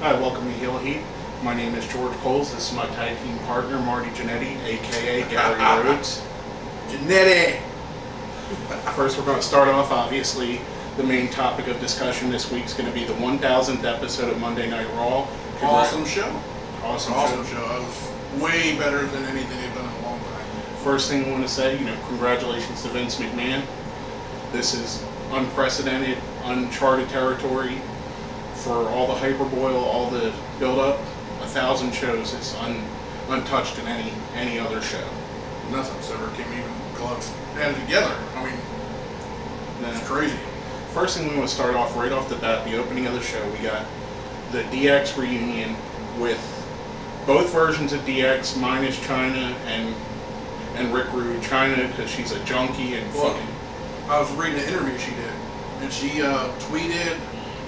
Hi, welcome to Heel Heat. My name is George Coles. This is my tag team partner, Marty Jannetty, aka Gary Rhodes. Jannetty! First, we're going to start off, obviously, the main topic of discussion this week is going to be the 1000th episode of Monday Night Raw. Awesome show. Awesome show. It was way better than anything they've done in a long time. First thing I want to say, congratulations to Vince McMahon. This is unprecedented, uncharted territory. For all the hyperboil, all the build-up, 1,000 shows is untouched in any other show. Nothing's ever came even close. And together, I mean, that's crazy. First thing we want to start off right off the bat, the opening of the show, we got the DX reunion with both versions of DX minus Chyna and Rick Rude. Chyna because she's a junkie and fucking. I was reading an interview she did, and she tweeted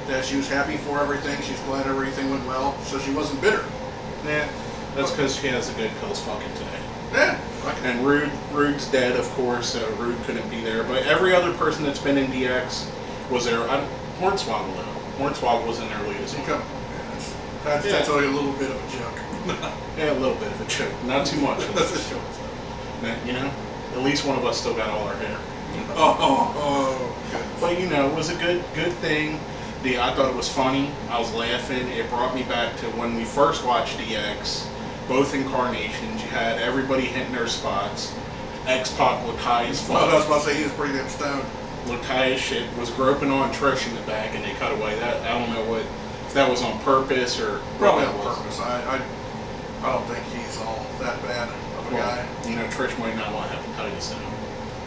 that she was happy for everything. She's glad everything went well, so she wasn't bitter. Yeah, that's because she has a good pills fucking today. Yeah. And Rude's dead, of course, so Rude couldn't be there. But every other person that's been in DX was there. Hornswoggle, though. Hornswoggle was in there late as well. That's only a little bit of a joke. Yeah, a little bit of a joke. Not too much. That's a joke. At least one of us still got all our hair. Good. But, it was a good thing. I thought it was funny. I was laughing. It brought me back to when we first watched DX. Both incarnations, you had everybody hitting their spots. X-Pac looked high as fuck. I was about to say he was pretty damn stoned. Looked high as shit. Was groping on Trish in the back, and they cut away. That I don't know if that was on purpose or probably on purpose. I don't think he's all that bad of a guy. Trish might not want to have hepatitis in him.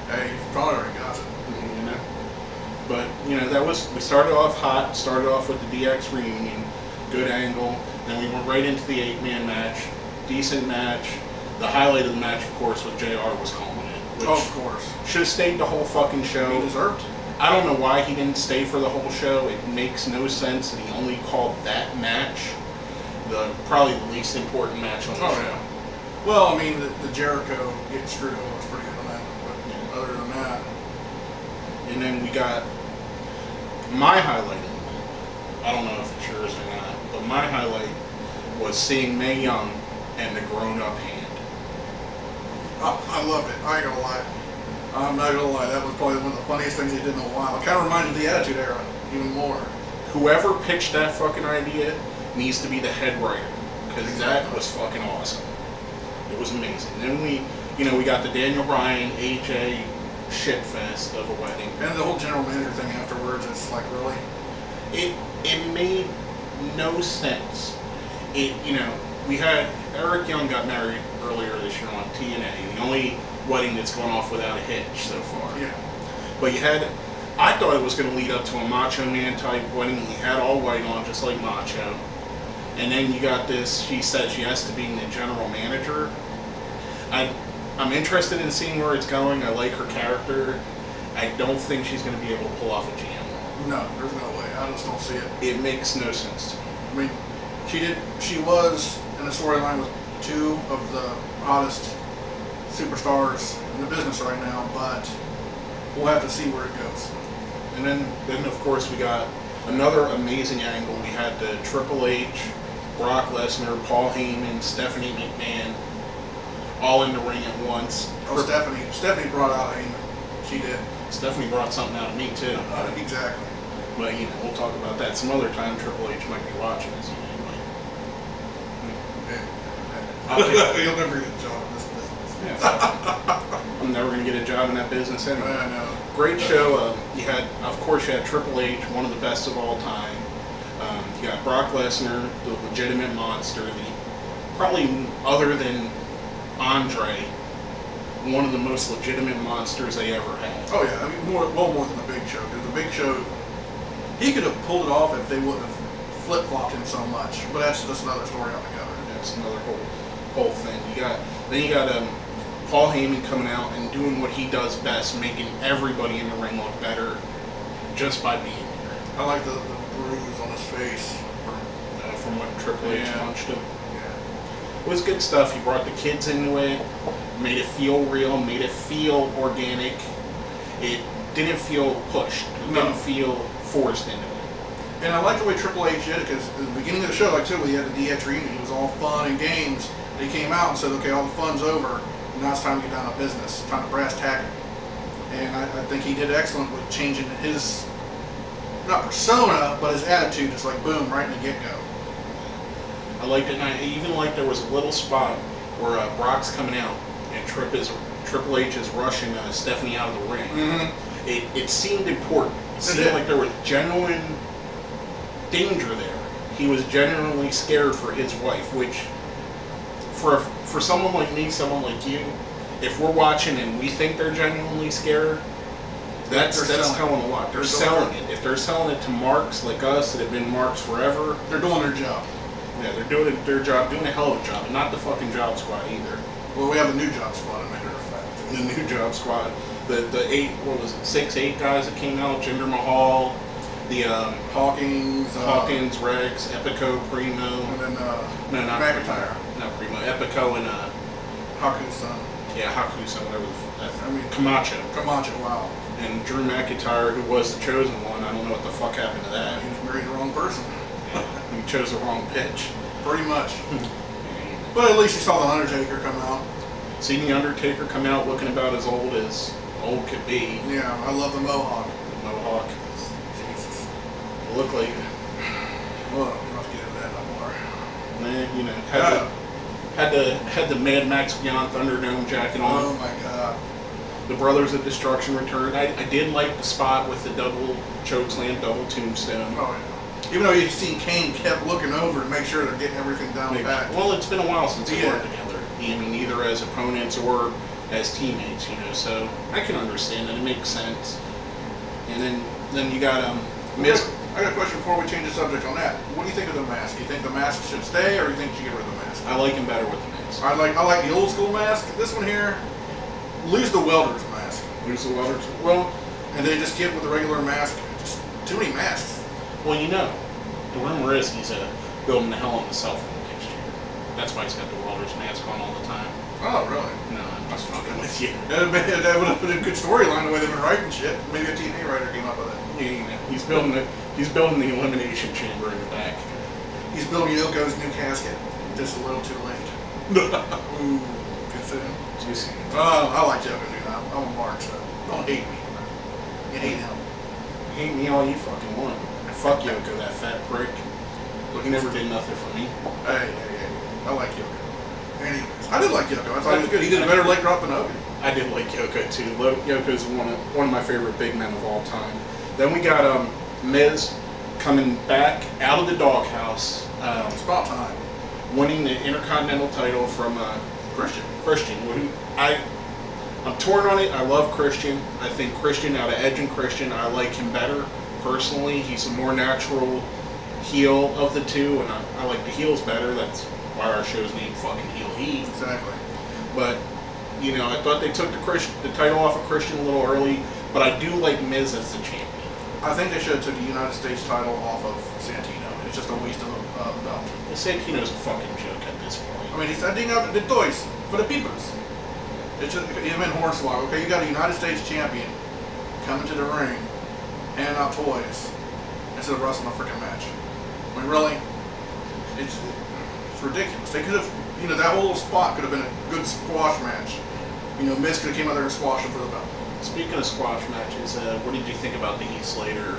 Hey, he probably already got it. But we started off hot. Started off with the DX reunion, good angle. Then we went right into the 8-man match. Decent match. The highlight of the match, of course, was JR was calling it. Which of course. Should have stayed the whole fucking show. He deserved it. I don't know why he didn't stay for the whole show. It makes no sense that he only called that match probably the least important match on the show. Yeah. Well, I mean, the Jericho getting screwed over was pretty good on that. But other than that. And then we got my highlight of the night. I don't know if it's yours or not, but my highlight was seeing Mae Young and the grown-up hand. I loved it. I ain't gonna lie. I'm not gonna lie. That was probably one of the funniest things he did in a while. It kind of reminded me of the Attitude Era even more. Whoever pitched that fucking idea needs to be the head writer, because that was fucking awesome. It was amazing. Then we got the Daniel Bryan, AJ shitfest of a wedding. And the whole general manager thing afterwards, it's like, really? It made no sense. We had Eric Young got married earlier this year on TNA, the only wedding that's gone off without a hitch so far. Yeah. But I thought it was going to lead up to a Macho Man type wedding. He had all white on, just like Macho. And then you got this, she says yes to being the general manager. I'm interested in seeing where it's going. I like her character. I don't think she's going to be able to pull off a GM. No, there's no way. I just don't see it. It makes no sense to me. I mean, she was in a storyline with two of the hottest superstars in the business right now, but we'll have to see where it goes. And then of course we got another amazing angle. We had the Triple H, Brock Lesnar, Paul Heyman, Stephanie McMahon, all in the ring at once. Oh, Stephanie brought out Heyman. She did. Stephanie brought something out of me too. Exactly. But we'll talk about that some other time. Triple H might be watching this. You'll never get a job in this business. Yeah, I'm never going to get a job in that business anyway. I know. Great show. You had Triple H, one of the best of all time. You got Brock Lesnar, the legitimate monster, probably other than Andre, one of the most legitimate monsters they ever had. Oh yeah, I mean more than the Big Show, because the Big Show, he could have pulled it off if they wouldn't have flip-flopped him so much. But that's just another story altogether. That's another whole thing. You got Paul Heyman coming out and doing what he does best, making everybody in the ring look better just by being here. I like the bruise on his face from what Triple H punched him. Yeah. It was good stuff. He brought the kids into it, made it feel real, made it feel organic. It didn't feel pushed. It didn't feel forced into it. And I like the way Triple H did it, because at the beginning of the show, like I said, when he had the DX reunion, it was all fun and games. And he came out and said, okay, all the fun's over, now it's time to get down to business, time to brass tack it. And I think he did excellent with changing his, not persona, but his attitude, just like boom, right in the get-go. I liked it, and I even liked there was a little spot where Brock's coming out, and Triple H is rushing Stephanie out of the ring. Mm-hmm. It seemed important. It seemed like there was genuine danger there. He was genuinely scared for his wife, which for someone like me, someone like you, if we're watching and we think they're genuinely scared, that's telling a lot. They're selling it. If they're selling it to marks like us that have been marks forever, they're doing their job. Yeah, they're doing their job, doing a hell of a job, and not the fucking Job Squad either. Well, we have a new Job Squad, as a matter of fact. The new Job Squad. The 8 guys that came out, Jinder Mahal, the Hawkins, Rex, Epico, Primo, and then no, not McIntyre. Not Primo, Epico and Haku's son. Yeah, Haku's son, whatever. I mean, Camacho, wow. And Drew McIntyre, who was the chosen one. I don't know what the fuck happened to that. He just married the wrong person. He chose the wrong pitch. Pretty much. But at least you saw the Undertaker come out. Seeing the Undertaker come out looking about as old could be. Yeah, I love the Mohawk. The Mohawk. Jesus. It looked like. Well, we don't have to get into that no more. Man, you know, had the Mad Max Beyond Thunderdome jacket on. Oh my God. The Brothers of Destruction returned. I did like the spot with the double chokeslam, double tombstone. Oh yeah. Even though you see Kane kept looking over to make sure they're getting everything down pat. Well, it's been a while since they worked together. I mean, either as opponents or as teammates, you know. So I can understand that. It makes sense. And then you got Miz. I got a question before we change the subject on that. What do you think of the mask? Do you think the mask should stay, or do you think you should get rid of the mask? I like him better with the mask. I like the old school mask. This one here, lose the welder's mask. Lose the welder's. Well, and then just get with the regular mask. Just too many masks. Well, you know, the rumor is he's building the Hell in the Cell phone next year. That's why he's got the welder's mask on all the time. Oh, really? No, I'm just fucking with you. That would have been a good storyline the way they've been writing shit. Maybe a TV writer came up with it. Yeah, you know, he's building the elimination chamber in the back. He's building Yoko's new casket. Just a little too late. Ooh, good soon. Juicy. I like Yoko, dude. I'm a mark, so don't hate me. You hate him. Hate me all you fucking want. Fuck Yoko, that fat prick. He never did nothing for me. Hey, I like Yoko. Anyways, I did like Yoko. I thought he was good. He did a better leg drop than Hogan. I did like Yoko too. Yoko's one of my favorite big men of all time. Then we got Miz coming back out of the doghouse. It's about time. Winning the Intercontinental title from Christian. I'm torn on it. I love Christian. I think Christian, out of Edge and Christian, I like him better. Personally, he's a more natural heel of the two, and I like the heels better. That's why our show's named fucking Heel Heat. Exactly. But, you know, I thought they took the title off of Christian a little early, but I do like Miz as the champion. I think they should have took the United States title off of Santino. It's just a waste of a belt. The Santino's a fucking joke at this point. I mean, he's sending out the toys for the peoples. It's just him and Hornswoggle. Okay, you got a United States champion coming to the ring, handing out toys instead of wrestling a freaking match. I mean, really, it's ridiculous. They could have, you know, that whole spot could have been a good squash match. You know, Miz could have came out there and squashed him for the belt. Speaking of squash matches, what did you think about the Heath Slater,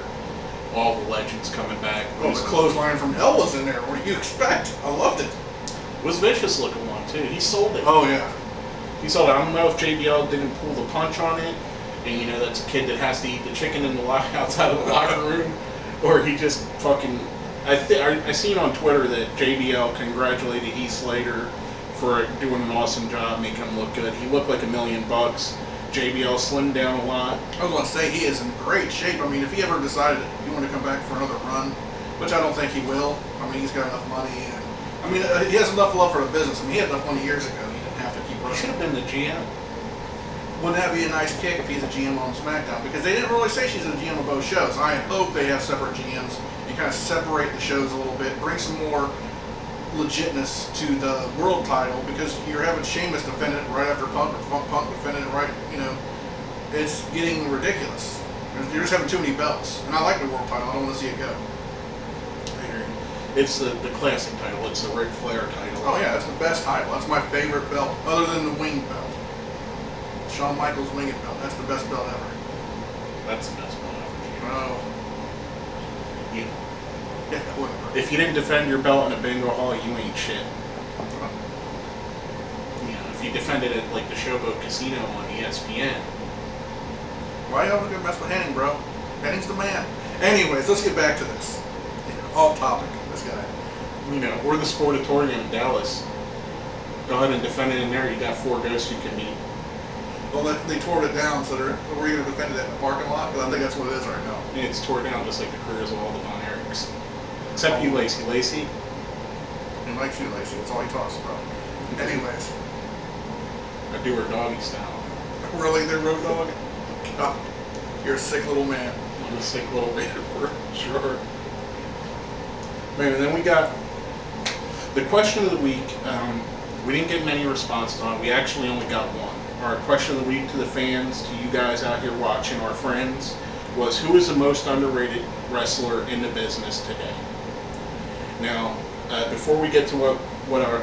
all the legends coming back? Oh, the clothesline from hell was in there. What do you expect? I loved it. It was vicious looking one too. He sold it. Oh yeah. He sold it. I don't know if JBL didn't pull the punch on it, and you know that's a kid that has to eat the chicken in the outside of the locker room, or he just fucking. I seen on Twitter that JBL congratulated Heath Slater for doing an awesome job, making him look good. He looked like $1 million. JBL slimmed down a lot. I was going to say he is in great shape. I mean, if he ever decided he wanted to come back for another run, which I don't think he will. I mean, he's got enough money, and I mean, he has enough love for the business. I mean, he had enough money years ago. He didn't have to keep running. He should have been the GM. Wouldn't that be a nice kick if he's a GM on SmackDown? Because they didn't really say she's a GM of both shows. I hope they have separate GMs and kind of separate the shows a little bit, bring some more legitness to the world title, because you're having Sheamus defend it right after Punk, or Punk defending it right, you know, it's getting ridiculous. You're just having too many belts, and I like the world title. I don't want to see it go. It's the classic title. It's the Ric Flair title. Oh yeah, that's the best title. That's my favorite belt, other than the winged belt. Shawn Michaels winged belt. That's the best belt ever. That's the best belt ever. Oh. You, Yeah, whatever. if you didn't defend your belt in a bingo hall, you ain't shit. You know, if you defended it like the Showboat Casino on ESPN. Why y'all gonna mess with Henning, bro? Henning's the man. Anyways, let's get back to this. Off topic, this guy. You know, or the Sportatorium in Dallas. Go ahead and defend it in there. You got 4 ghosts you can meet. Well, they tore it down, so we're going to defend it in the parking lot, because I think that's what it is right now. And it's tore down just like the careers of all the Von Erichs. Except you, Lacey. Lacey? He likes you, Lacey. That's all he talks about. Anyways. I do her doggy style. Really, their road dog? Oh, you're a sick little man. I'm a sick little man, for sure. Man, and then we got the question of the week. We didn't get many responses on it. We actually only got one. Our question of the week to the fans, to you guys out here watching, our friends, was who is the most underrated wrestler in the business today? Now, before we get to what our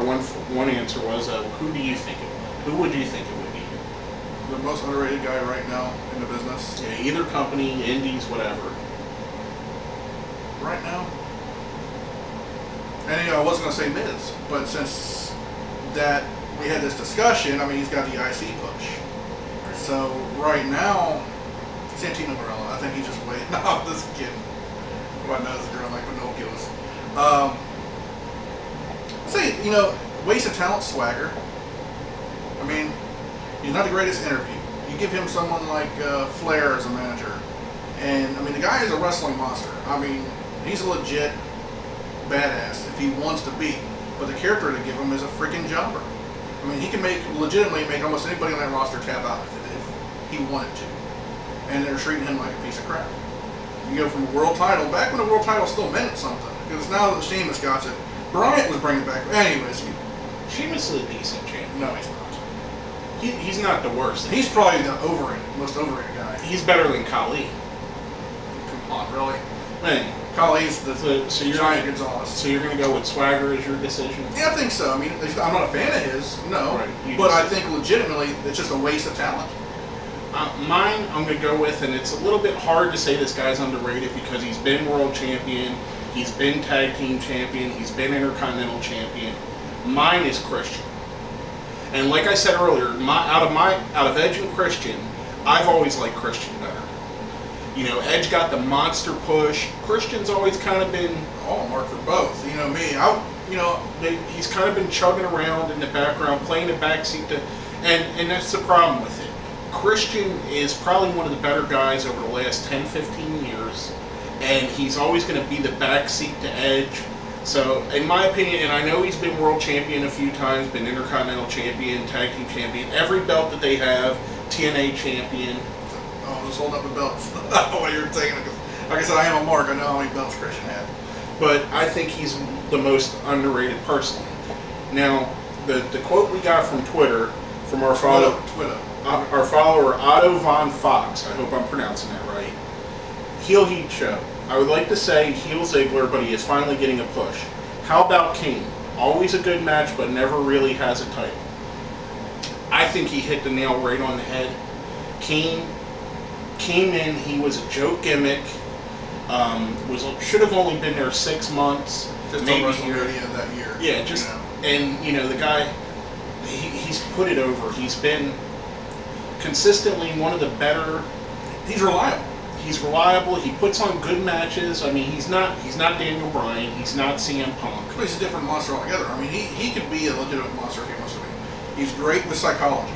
one answer was, who do you think it would? Who would you think it would be? The most underrated guy right now in the business? Yeah, either company, indies, whatever. Right now? And I wasn't going to say Miz, but since that we had this discussion, I mean, he's got the IC push. So right now, Santino Marella, I think he's just waiting. No, I'm just kidding. My nose is growing like Pinocchio's. I'd say, you know, waste of talent, Swagger. I mean, he's not the greatest interview. You give him someone like Flair as a manager, and I mean, the guy is a wrestling monster. I mean, he's a legit badass if he wants to be, but the character to give him is a freaking jobber. I mean, he can legitimately make almost anybody on that roster tap out if he wanted to, and they're treating him like a piece of crap. You go from a world title, back when the world title still meant something, because now that Sheamus got it, Bryant was bringing it back. Anyways, Sheamus is a decent champion. No, he's not. He's not the worst. He's probably the most overrated guy. He's better than Khali. Come on, really? Man, Khali's the so you're giant Gonzalez. So you're going to go with Swagger as your decision? Yeah, I think so. I mean, I'm not a fan of his, no. Right, but I think legitimately it's just a waste of talent. Mine, I'm going to go with, and it's a little bit hard to say this guy's underrated because he's been world champion, he's been tag team champion, he's been intercontinental champion. Mine is Christian. And like I said earlier, out of Edge and Christian, I've always liked Christian better. You know, Edge got the monster push. Christian's always kind of been Mark for both. You know me, he's kind of been chugging around in the background, playing the backseat, and that's the problem with it. Christian is probably one of the better guys over the last 10, 15 years, and he's always going to be the backseat to Edge. So, in my opinion, and I know he's been world champion a few times, been intercontinental champion, tag team champion, every belt that they have, TNA champion. Oh, just holding up the belts. I don't know what you're saying. Like I said, I am a mark. I know how many belts Christian had. But I think he's the most underrated personally. Now, the quote we got from Twitter, from our follower, our follower Otto Von Fox, I hope I'm pronouncing that right. Heel Heat Show. I would like to say heel Ziggler, but he is finally getting a push. How about Kane? Always a good match, but never really has a title. I think he hit the nail right on the head. Kane came in, he was a joke gimmick, should have only been there 6 months, just maybe a WrestleMania that year. Yeah, just, you know. And you know, the guy, he's put it over. He's been consistently one of the better. He's reliable. He's reliable. He puts on good matches. I mean, he's not Daniel Bryan. He's not CM Punk. But he's a different monster altogether. I mean, he could be a legitimate monster if he wants to be. He's great with psychology.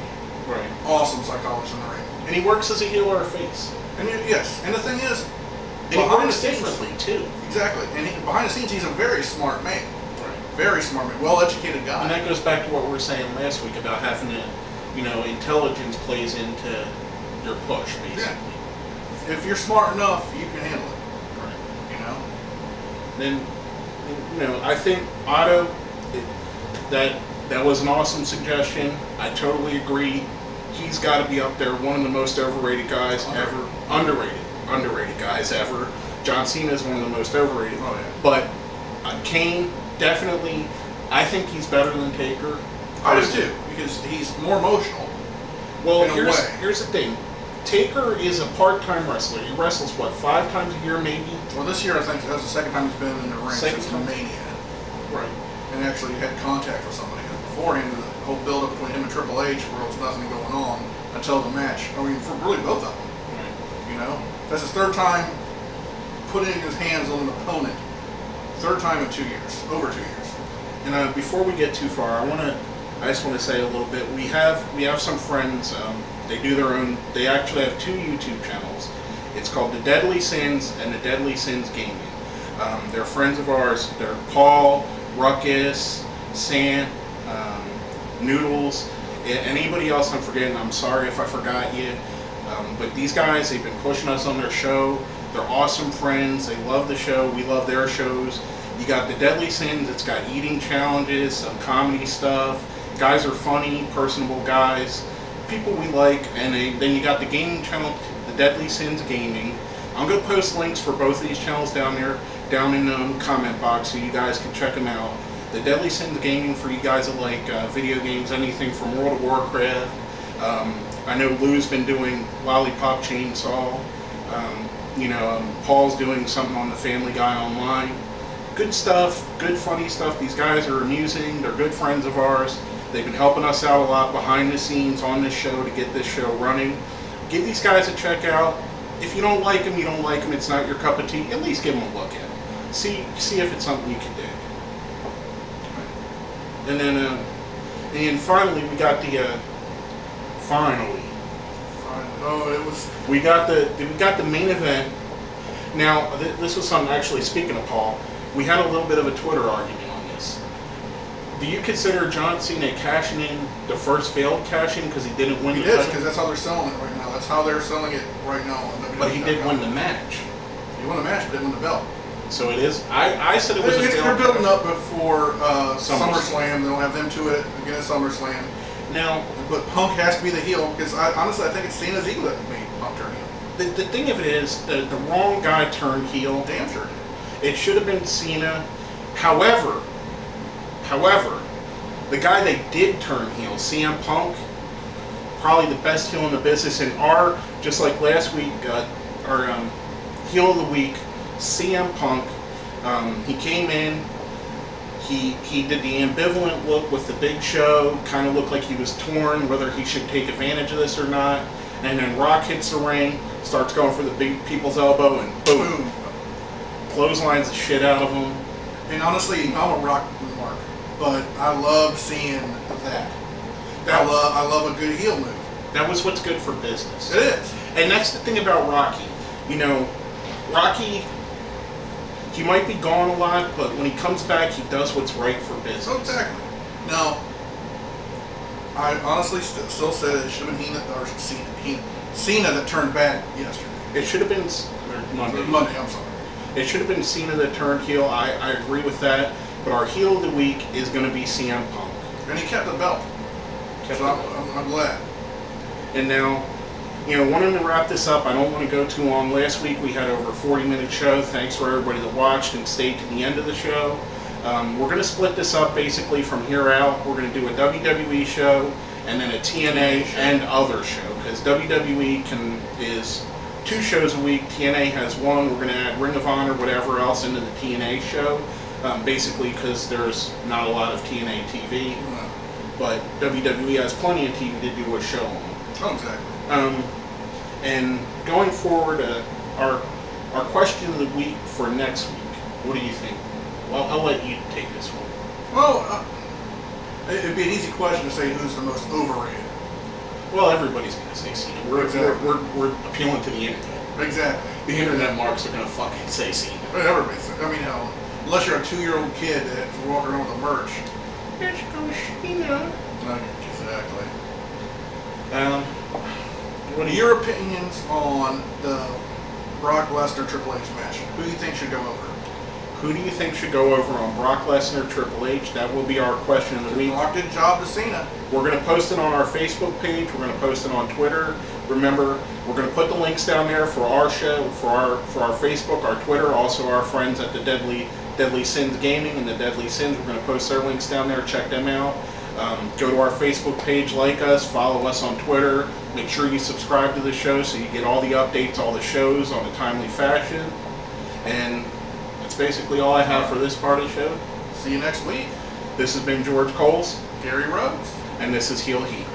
Right. Awesome psychology in the ring. And he works as a heel or a face. And yes. And the thing is, and he works differently too. Exactly. And behind the scenes, he's a very smart man. Right. Very smart man. Well-educated guy. And that goes back to what we were saying last week about having to, you know, intelligence plays into your push, basically. Yeah. If you're smart enough, you can handle it. Right. You know? Then, you know, I think Otto, that was an awesome suggestion. I totally agree. He's got to be up there, one of the most overrated guys ever. Underrated guys ever. John Cena is one of the most overrated. Oh, yeah. But Kane, definitely. I think he's better than Taker. I do too, because he's more emotional. Well, in a way. here's the thing. Taker is a part-time wrestler. He wrestles, what, 5 times a year, maybe? Well, this year I think that's the second time he's been in the ring Second since time. Mania. Right. And actually had contact with somebody. Beforehand, the whole build-up between him and Triple H, where there was nothing going on until the match. I mean, for really both of them. Right. You know? That's his third time putting his hands on an opponent. Third time in 2 years. Over 2 years. And before we get too far, I just want to say a little bit. We have some friends. They do their own. They actually have 2 YouTube channels. It's called The Deadly Sins and The Deadly Sins Gaming. They're friends of ours. They're Paul, Ruckus, Sant, Noodles, anybody else I'm forgetting. I'm sorry if I forgot you. But these guys, they've been pushing us on their show. They're awesome friends. They love the show. We love their shows. You got The Deadly Sins. It's got eating challenges, some comedy stuff. Guys are funny, personable guys, people we like. And then you got the gaming channel, The Deadly Sins Gaming. I'm going to post links for both of these channels down there, down in the comment box, so you guys can check them out. The Deadly Sins Gaming for you guys that like video games, anything from World of Warcraft. I know Lou's been doing Lollipop Chainsaw. Paul's doing something on the Family Guy Online. Good stuff, good funny stuff. These guys are amusing. They're good friends of ours. They've been helping us out a lot behind the scenes on this show to get this show running. Give these guys a check out. If you don't like them, you don't like them. It's not your cup of tea. At least give them a look at them. See if it's something you can do. And then, and finally, we got the finally. Oh, it was. We got the main event. Now, this was something. Actually, speaking of Paul, we had a little bit of a Twitter argument on this. Do you consider John Cena cashing in the first failed cash-in because he didn't win He the is, title? because that's how they're selling it right now. That's how they're selling it right now. On WWE. But he did win the match. He won the match, but didn't win the belt. So it is. I said it was. They're building up before SummerSlam. SummerSlam. They'll have them to it again at SummerSlam. Now, but Punk has to be the heel because honestly, I think it's Cena's ego that made Punk turn heel. the thing of it is, the wrong guy turned heel. Damn sure. It should have been Cena. However, the guy they did turn heel, CM Punk, probably the best heel in the business. And just like last week, our heel of the week, CM Punk. He came in. He did the ambivalent look with the Big Show. Kind of looked like he was torn whether he should take advantage of this or not. And then Rock hits the ring, starts going for the big people's elbow, and boom. Clotheslines the shit out of him. And honestly, I'm a Rock mark, but I love seeing that. I love a good heel move. That was what's good for business. It is. And that's the thing about Rocky. Rocky, he might be gone a lot, but when he comes back, he does what's right for business. Exactly. Now, I honestly still said it should have been Cena that turned bad yesterday. It should have been Monday, I'm sorry. It should have been Cena that turned heel. I agree with that. But our heel of the week is going to be CM Punk. And he kept the belt. I'm glad. And now, wanting to wrap this up, I don't want to go too long. Last week we had over a 40-minute show. Thanks for everybody that watched and stayed to the end of the show. We're going to split this up basically from here out. We're going to do a WWE show and then a TNA and other show, because WWE is 2 shows a week. TNA has 1. We're going to add Ring of Honor, whatever else, into the TNA show, basically because there's not a lot of TNA TV. But WWE has plenty of TV to do a show on. Oh, exactly. And going forward, our question of the week for next week, what do you think? Well, I'll let you take this one. Well, it'd be an easy question to say who's the most overrated. Well, everybody's going to say Cena. We're appealing to the internet. Exactly. The internet marks are going to fucking say Cena. Everybody's. Unless you're a 2-year-old kid that's walking around with a merch. Let's go Cena. Exactly. What are your opinions on the Brock Lesnar Triple H match? Who do you think should go over? Who do you think should go over on Brock Lesnar Triple H? That will be our question of the week. Brock did a job to Cena. We're going to post it on our Facebook page. We're going to post it on Twitter. Remember, we're going to put the links down there for our show, for our Facebook, our Twitter, also our friends at the Deadly Deadly Sins Gaming and the Deadly Sins. We're going to post their links down there. Check them out. Go to our Facebook page, like us, follow us on Twitter. Make sure you subscribe to the show so you get all the updates, all the shows on a timely fashion. And that's basically all I have for this part of the show. See you next week. This has been George Coles. Gary Rhodes. And this is Heel Heat.